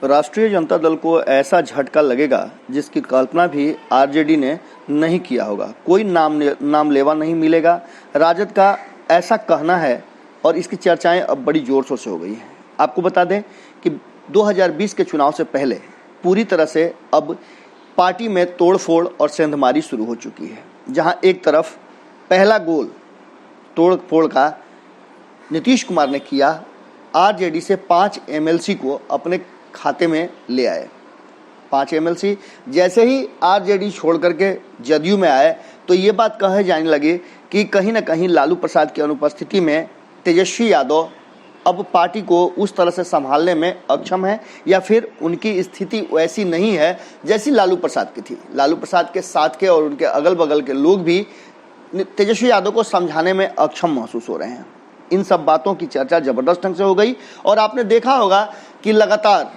राष्ट्रीय जनता दल को ऐसा झटका लगेगा जिसकी कल्पना भी आरजेडी ने नहीं किया होगा। कोई नाम लेवा नहीं मिलेगा, राजद का ऐसा कहना है और इसकी चर्चाएं अब बड़ी जोर शोर से हो गई हैं। आपको बता दें कि 2020 के चुनाव से पहले पूरी तरह से अब पार्टी में तोड़फोड़ और सेंधमारी शुरू हो चुकी है, जहां एक तरफ पहला गोल तोड़फोड़ का नीतीश कुमार ने किया, आरजेडी से 5 एमएलसी को अपने खाते में ले आए। 5 एमएलसी जैसे ही आरजेडी छोड़ करके जदयू में आए तो ये बात कहे जाने लगी कि कहीं ना कहीं लालू प्रसाद की अनुपस्थिति में तेजस्वी यादव अब पार्टी को उस तरह से संभालने में अक्षम है या फिर उनकी स्थिति वैसी नहीं है जैसी लालू प्रसाद की थी। लालू प्रसाद के साथ के और उनके अगल बगल के लोग भी तेजस्वी यादव को समझाने में अक्षम महसूस हो रहे हैं। इन सब बातों की चर्चा जबरदस्त ढंग से हो गई और आपने देखा होगा कि लगातार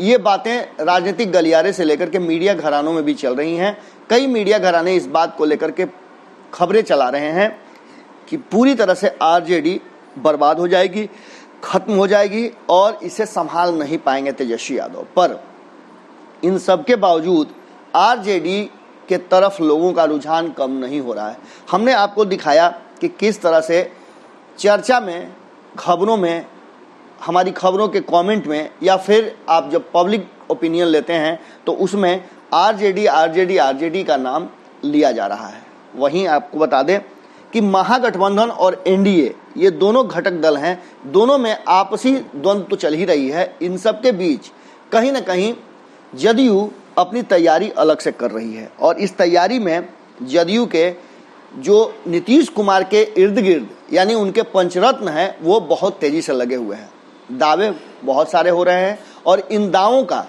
ये बातें राजनीतिक गलियारे से लेकर के मीडिया घरानों में भी चल रही हैं। कई मीडिया घराने इस बात को लेकर के खबरें चला रहे हैं कि पूरी तरह से आरजेडी बर्बाद हो जाएगी, खत्म हो जाएगी और इसे संभाल नहीं पाएंगे तेजस्वी यादव। पर इन सब के बावजूद आरजेडी के तरफ लोगों का रुझान कम नहीं हो रहा है। हमने आपको दिखाया कि किस तरह से चर्चा में, खबरों में, हमारी खबरों के कमेंट में या फिर आप जब पब्लिक ओपिनियन लेते हैं तो उसमें आरजेडी का नाम लिया जा रहा है। वहीं आपको बता दें कि महागठबंधन और एनडीए ये दोनों घटक दल हैं, दोनों में आपसी द्वंद्व तो चल ही रही है। इन सब के बीच कहीं ना कहीं जदयू अपनी तैयारी अलग से कर रही है और इस तैयारी में जदयू के जो नीतीश कुमार के इर्द गिर्द यानी उनके पंचरत्न हैं वो बहुत तेजी से लगे हुए हैं। दावे बहुत सारे हो रहे हैं और इन दावों का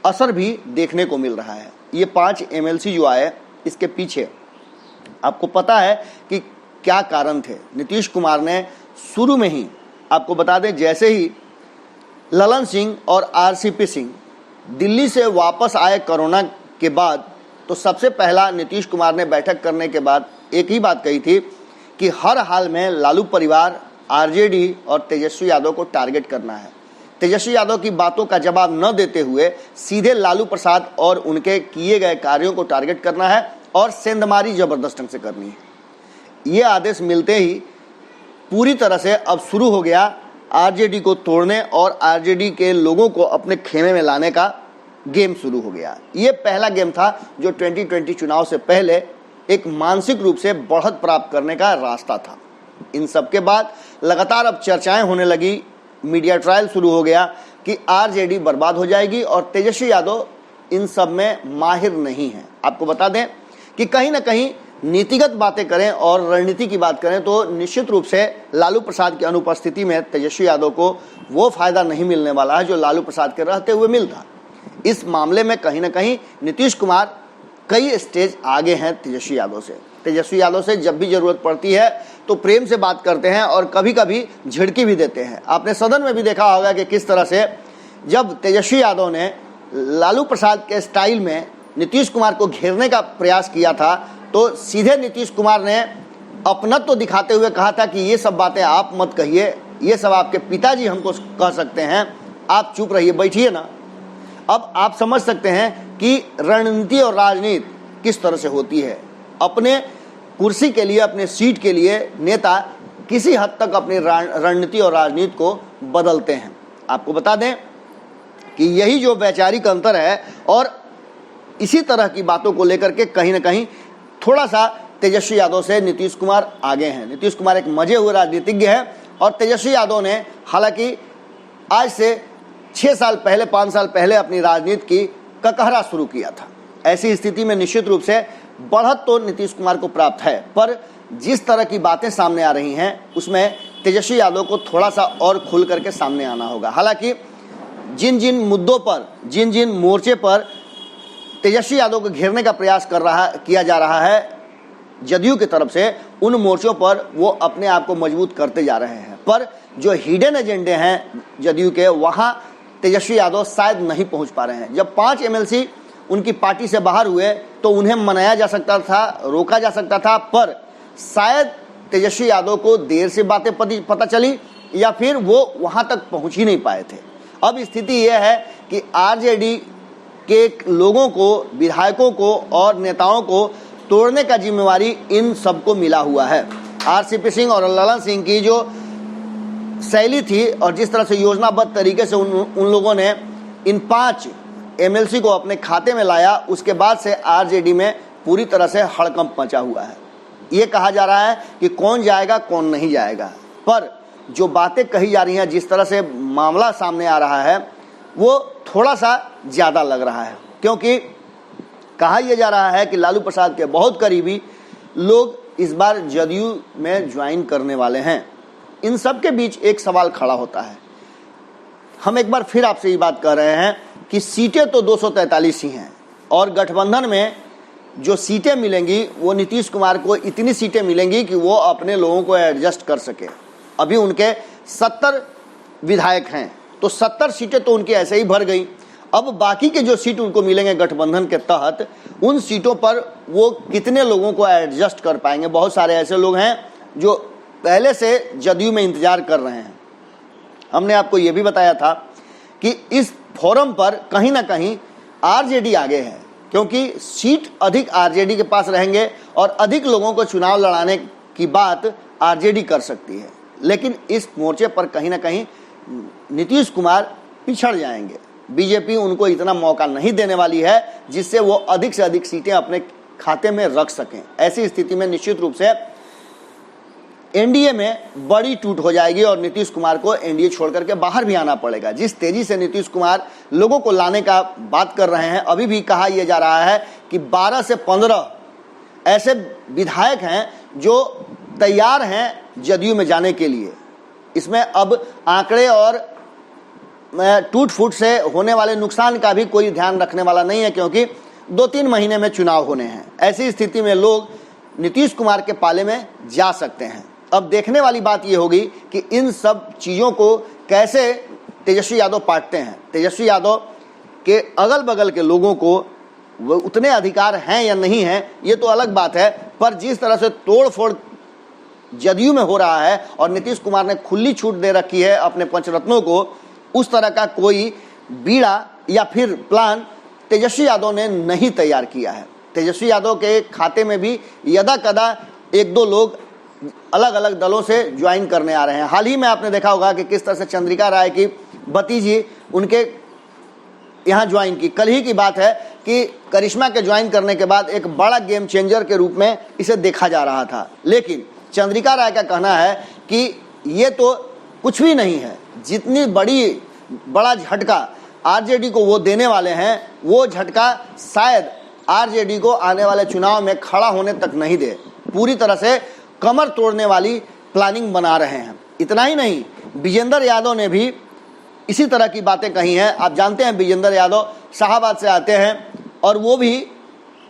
असर भी देखने को मिल रहा है। ये 5 एमएलसी जो आए इसके पीछे आपको पता है कि क्या कारण थे। नीतीश कुमार ने शुरू में ही, आपको बता दें, जैसे ही ललन सिंह और आरसीपी सिंह दिल्ली से वापस आए कोरोना के बाद, तो सबसे पहला नीतीश कुमार ने बैठक करने के बाद एक ही बात कही थी कि हर हाल में लालू परिवार, आरजेडी और तेजस्वी यादव को टारगेट करना है। तेजस्वी यादव की बातों का जवाब न देते हुए सीधे लालू प्रसाद और उनके किए गए कार्यों को टारगेट करना है और सेंधमारी जबरदस्त ढंग से करनी है। ये आदेश मिलते ही पूरी तरह से अब शुरू हो गया आरजेडी को तोड़ने और आरजेडी के लोगों को अपने खेमे में लाने का गेम शुरू हो गया। ये पहला गेम था जो 2020 चुनाव से पहले एक मानसिक रूप से बढ़त प्राप्त करने का रास्ता था। इन सब के बाद लगातार अब चर्चाएं होने लगी, मीडिया ट्रायल शुरू हो गया कि आरजेडी बर्बाद हो जाएगी और तेजस्वी यादव इन सब में माहिर नहीं है। आपको बता दें कि कहीं ना कहीं नीतिगत बातें करें और रणनीति की बात करें तो निश्चित रूप से लालू प्रसाद की अनुपस्थिति में तेजस्वी यादव को वो फायदा नहीं मिलने वाला है जो लालू प्रसाद के रहते हुए मिलता। इस मामले में कहीं ना कहीं नीतीश कुमार कई स्टेज आगे हैं तेजस्वी यादव से। तेजस्वी यादव से जब भी जरूरत पड़ती है तो प्रेम से बात करते हैं और कभी कभी झिड़की भी देते हैं। आपने सदन में भी देखा होगा कि किस तरह से जब तेजस्वी यादव ने लालू प्रसाद के स्टाइल में नीतीश कुमार को घेरने का प्रयास किया था तो सीधे नीतीश कुमार ने अपनत्व तो दिखाते हुए कहा था कि ये सब बातें आप मत कहिए, ये सब आपके पिताजी हमको कह सकते हैं, आप चुप रहिए, बैठिए ना। अब आप समझ सकते हैं कि रणनीति और राजनीति किस तरह से होती है। अपने कुर्सी के लिए, अपने सीट के लिए नेता किसी हद तक अपनी रणनीति और राजनीति को बदलते हैं। आपको बता दें कि यही जो वैचारिक अंतर है और इसी तरह की बातों को लेकर के कहीं ना कहीं थोड़ा सा तेजस्वी यादव से नीतीश कुमार आगे हैं। नीतीश कुमार एक मजे हुए राजनीतिज्ञ है और तेजस्वी यादव ने हालांकि आज से 6 साल पहले, 5 साल पहले अपनी राजनीति की ककहरा शुरू किया था। ऐसी स्थिति में निश्चित रूप से बढ़त तो नीतीश कुमार को प्राप्त है, पर जिस तरह की बातें सामने आ रही हैं उसमें तेजस्वी यादव को थोड़ा सा और खुल करके सामने आना होगा। हालांकि जिन जिन मुद्दों पर, जिन जिन मोर्चे पर तेजस्वी यादव को घेरने का प्रयास किया जा रहा है जदयू की तरफ से, उन मोर्चों पर वो अपने आप को मजबूत करते जा रहे हैं। पर जो हिडन एजेंडे हैं जदयू के, वहाँ तेजस्वी यादव शायद नहीं पहुँच पा रहे हैं। जब 5 एमएलसी उनकी पार्टी से बाहर हुए तो उन्हें मनाया जा सकता था, रोका जा सकता था, पर शायद तेजस्वी यादव को देर से बातें पता चली या फिर वो वहाँ तक पहुँच ही नहीं पाए थे। अब स्थिति यह है कि आरजेडी के लोगों को, विधायकों को और नेताओं को तोड़ने का जिम्मेवारी इन सबको मिला हुआ है। आरसीपी सिंह और ललन सिंह की जो शैली थी और जिस तरह से योजनाबद्ध तरीके से उन लोगों ने इन 5 एमएलसी को अपने खाते में लाया, उसके बाद से आरजेडी में पूरी तरह से हड़कंप मचा हुआ है। ये कहा जा रहा है कि कौन जाएगा कौन नहीं जाएगा, पर जो बातें कही जा रही हैं, जिस तरह से मामला सामने आ रहा है, वो थोड़ा सा ज़्यादा लग रहा है, क्योंकि कहा यह जा रहा है कि लालू प्रसाद के बहुत करीबी लोग इस बार जदयू में ज्वाइन करने वाले हैं। इन सब के बीच एक सवाल खड़ा होता है। हम एक बार फिर आपसे ये बात कर रहे हैं कि सीटें तो 243 ही हैं और गठबंधन में जो सीटें मिलेंगी वो नीतीश कुमार को इतनी सीटें मिलेंगी कि वो अपने लोगों को एडजस्ट कर सके। अभी उनके 70 विधायक हैं, तो 70 सीटें तो उनकी ऐसे ही भर गई। अब बाकी के जो सीट उनको मिलेंगे गठबंधन के तहत, उन सीटों पर वो कितने लोगों को एडजस्ट कर पाएंगे। बहुत सारे ऐसे लोग हैं जो पहले से जदयू में इंतजार कर रहे हैं। हमने आपको ये भी बताया था कि इस फोरम पर कहीं ना कहीं आरजेडी आगे है, क्योंकि सीट अधिक आरजेडी के पास रहेंगे और अधिक लोगों को चुनाव लड़ाने की बात आरजेडी कर सकती है। लेकिन इस मोर्चे पर कहीं ना कहीं नीतीश कुमार पिछड़ जाएंगे। बीजेपी उनको इतना मौका नहीं देने वाली है जिससे वो अधिक से अधिक सीटें अपने खाते में रख सकें। ऐसी स्थिति में निश्चित रूप से एनडीए में बड़ी टूट हो जाएगी और नीतीश कुमार को एनडीए छोड़कर के बाहर भी आना पड़ेगा। जिस तेजी से नीतीश कुमार लोगों को लाने का बात कर रहे हैं, अभी भी कहा यह जा रहा है कि 12 से 15 ऐसे विधायक हैं जो तैयार हैं जदयू में जाने के लिए। इसमें अब आंकड़े और टूट फूट से होने वाले नुकसान का भी कोई ध्यान रखने वाला नहीं है, क्योंकि 2-3 महीने में चुनाव होने हैं। ऐसी स्थिति में लोग नीतीश कुमार के पाले में जा सकते हैं। अब देखने वाली बात यह होगी कि इन सब चीज़ों को कैसे तेजस्वी यादव पाटते हैं। तेजस्वी यादव के अगल बगल के लोगों को वो उतने अधिकार हैं या नहीं हैं, ये तो अलग बात है, पर जिस तरह से तोड़ फोड़ जदयू में हो रहा है और नीतीश कुमार ने खुली छूट दे रखी है अपने पंचरत्नों को, उस तरह का कोई बीड़ा या फिर प्लान तेजस्वी यादव ने नहीं तैयार किया है। तेजस्वी यादव के खाते में भी यदा कदा 1-2 लोग अलग अलग दलों से ज्वाइन करने आ रहे हैं। हाल ही में आपने देखा होगा कि किस तरह से चंद्रिका राय की भतीजी उनके यहाँ ज्वाइन की। कल ही की बात है कि करिश्मा के ज्वाइन करने के बाद एक बड़ा गेम चेंजर के रूप में इसे देखा जा रहा था, लेकिन चंद्रिका राय का कहना है कि ये तो कुछ भी नहीं है। जितनी बड़ा झटका आरजेडी को वो देने वाले हैं, वो झटका शायद आरजेडी को आने वाले चुनाव में खड़ा होने तक नहीं दे। पूरी तरह से कमर तोड़ने वाली प्लानिंग बना रहे हैं। इतना ही नहीं, विजेंद्र यादव ने भी इसी तरह की बातें कही हैं। आप जानते हैं विजेंद्र यादव शाहबाद से आते हैं और वो भी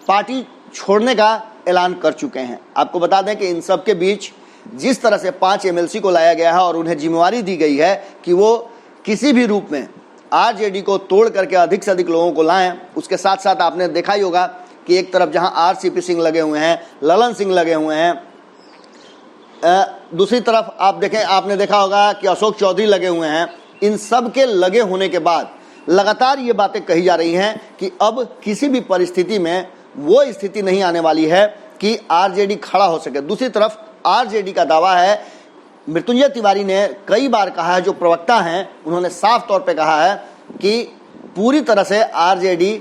पार्टी छोड़ने का ऐलान कर चुके हैं। आपको बता दें कि इन सब के बीच जिस तरह से 5 एमएलसी को लाया गया है और उन्हें जिम्मेवारी दी गई है कि वो किसी भी रूप में आरजेडी को तोड़ करके अधिक से अधिक लोगों को लाएं, उसके साथ साथ आपने देखा ही होगा कि एक तरफ जहां आरसीपी सिंह लगे हुए हैं, ललन सिंह लगे हुए हैं, दूसरी तरफ आप देखें, आपने देखा होगा कि अशोक चौधरी लगे हुए हैं। इन सब के लगे होने के बाद लगातार ये बातें कही जा रही हैं कि अब किसी भी परिस्थिति में वो स्थिति नहीं आने वाली है कि आरजेडी खड़ा हो सके। दूसरी तरफ आरजेडी का दावा है, मृत्युंजय तिवारी ने कई बार कहा है, जो प्रवक्ता हैं उन्होंने साफ तौर पे कहा है कि पूरी तरह से आरजेडी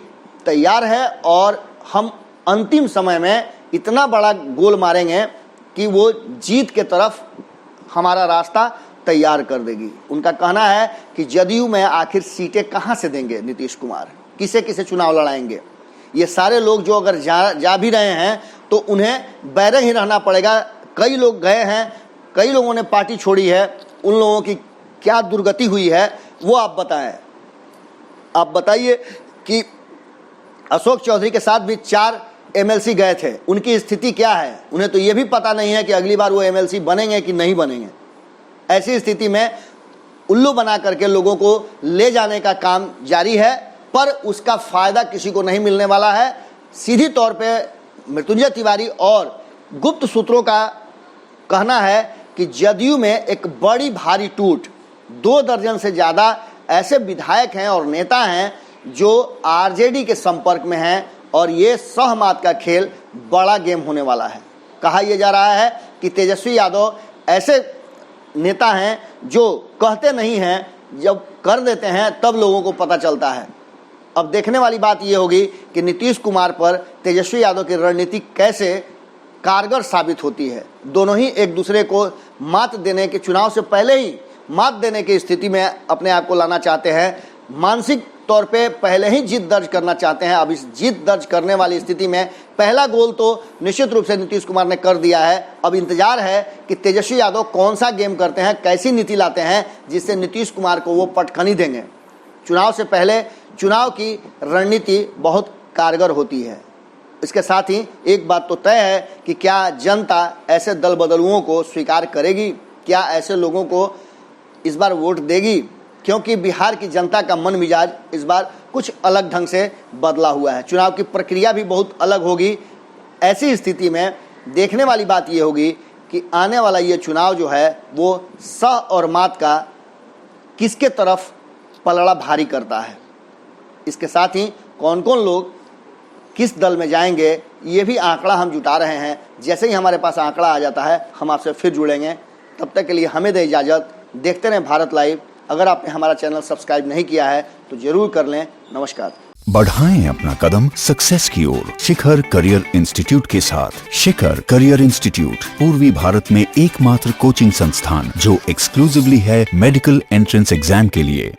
तैयार है और हम अंतिम समय में इतना बड़ा गोल मारेंगे कि वो जीत के तरफ हमारा रास्ता तैयार कर देगी। उनका कहना है कि जदयू में आखिर सीटें कहाँ से देंगे नीतीश कुमार, किसे किसे चुनाव लड़ाएंगे। ये सारे लोग जो अगर जा भी रहे हैं तो उन्हें बैरंग ही रहना पड़ेगा। कई लोग गए हैं, कई लोगों ने पार्टी छोड़ी है, उन लोगों की क्या दुर्गति हुई है वो आप बताएं। आप बताइए कि अशोक चौधरी के साथ भी 4 एमएलसी गए थे, उनकी स्थिति क्या है। उन्हें तो ये भी पता नहीं है कि अगली बार वो एमएलसी बनेंगे कि नहीं बनेंगे। ऐसी स्थिति में उल्लू बना करके लोगों को ले जाने का काम जारी है, पर उसका फायदा किसी को नहीं मिलने वाला है। सीधी तौर पे मृत्युंजय तिवारी और गुप्त सूत्रों का कहना है कि जदयू में एक बड़ी भारी टूट, 2 दर्जन से ज़्यादा ऐसे विधायक हैं और नेता हैं जो आरजेडी के संपर्क में हैं और ये सहमत का खेल बड़ा गेम होने वाला है। कहा यह जा रहा है कि तेजस्वी यादव ऐसे नेता हैं जो कहते नहीं हैं, जब कर देते हैं तब लोगों को पता चलता है। अब देखने वाली बात यह होगी कि नीतीश कुमार पर तेजस्वी यादव की रणनीति कैसे कारगर साबित होती है। दोनों ही एक दूसरे को मात देने के, चुनाव से पहले ही मात देने की स्थिति में अपने आप को लाना चाहते हैं, मानसिक तौर पे पहले ही जीत दर्ज करना चाहते हैं। अब इस जीत दर्ज करने वाली स्थिति में पहला गोल तो निश्चित रूप से नीतीश कुमार ने कर दिया है। अब इंतजार है कि तेजस्वी यादव कौन सा गेम करते हैं, कैसी नीति लाते हैं जिससे नीतीश कुमार को वो पटखनी देंगे। चुनाव से पहले चुनाव की रणनीति बहुत कारगर होती है। इसके साथ ही एक बात तो तय है कि क्या जनता ऐसे दल बदलुओं को स्वीकार करेगी, क्या ऐसे लोगों को इस बार वोट देगी, क्योंकि बिहार की जनता का मन मिजाज इस बार कुछ अलग ढंग से बदला हुआ है। चुनाव की प्रक्रिया भी बहुत अलग होगी। ऐसी स्थिति में देखने वाली बात ये होगी कि आने वाला ये चुनाव जो है वो सह और मात का किसके तरफ पलड़ा भारी करता है। इसके साथ ही कौन कौन लोग किस दल में जाएंगे ये भी आंकड़ा हम जुटा रहे हैं। जैसे ही हमारे पास आंकड़ा आ जाता है हम आपसे फिर जुड़ेंगे। तब तक के लिए हमें दे इजाज़त। देखते रहें भारत लाइव। अगर आपने हमारा चैनल सब्सक्राइब नहीं किया है तो जरूर कर लें। नमस्कार। बढ़ाएं अपना कदम सक्सेस की ओर शिखर करियर इंस्टीट्यूट के साथ। शिखर करियर इंस्टीट्यूट पूर्वी भारत में एकमात्र कोचिंग संस्थान जो एक्सक्लूसिवली है मेडिकल एंट्रेंस एग्जाम के लिए।